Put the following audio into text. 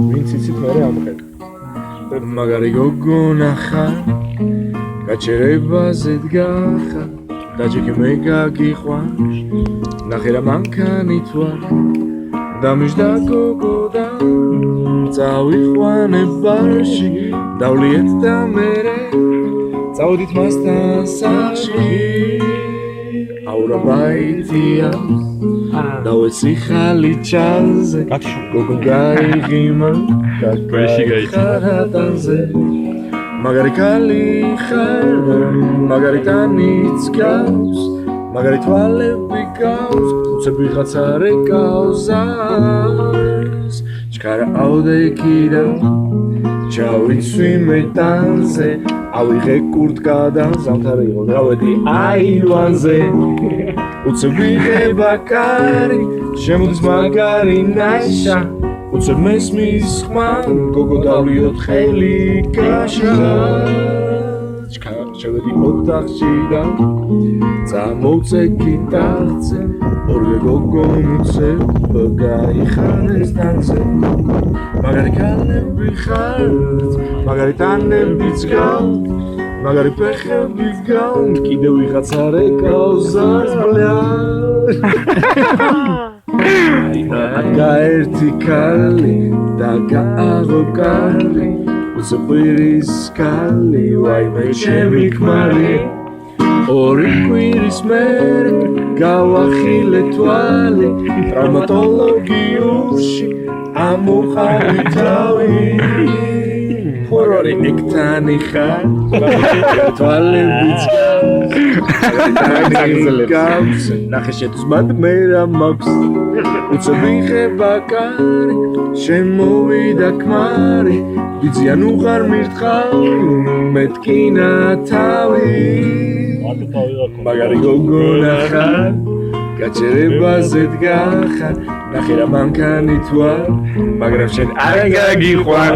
ვინც იცით მერე ამყევ. მაგარი გოგონა ხარ, გაჩერებაზე დგახარ, დაჭიქი მე გაგიყვანს, ნახე რა მანქანით ვარ, დამიжда გოგოდა, წავიყვანებ ბარში, დავლიეთ და მერე, წავდით მასთან სახლში, აურა ბაიტია, დავეცი ხალი ჩალზე, გოგო გაიღიმა, გაგიხარატანზე, მაგარი კალი ხარ, მაგარი ტანიც გავს, მაგარი თვალები გავს, უცებ ვიღაცა რეკავს ას, ჩქარა ავდექიდა, ჩავიცვი მეტანზე, ავიღე კურტკა და ზამთარი იყო, დავედი აივანზე, უცებ ვიღება კარი, შემოდის მაგარი ნაშა, უცებ მესმის ხმა, გოგო დავლიოთ ხელი გაშა, შევედი ოთახში და წამოვწე გიტარზე, ორივე გოგო მუცებ გაიხარეს ტანზე, მაგარი კალები ხართ, მაგარი ტანებიც გავთ, მაგარი ფეხები გავთ, კიდევ ვიღაცა რეკავს ას ბლია. გაერთი ქალი და გააღო კალი, უცყვირის ქალი, ვაიმე ჩემი ქმარი, ორი კვირის მერე გავახილე თვალი, ტრამატოლოგიურში ამოყავი თავი, ხორორი ნექტანი ხარ, თვალებიც გავს, ნახე შეთუსმად მე რა მაქვს, უცებ ვიღება კარი, შემოვიდა ქმარი, ბიძიან უღარ მირთხავ, მეთკინა თავი, მაგარი გოგონა ხარ, გაჩერებაზე დგახარ, ნახე რა მანქანით ვარ, მაგრამ შენ არ გაგიყვარ.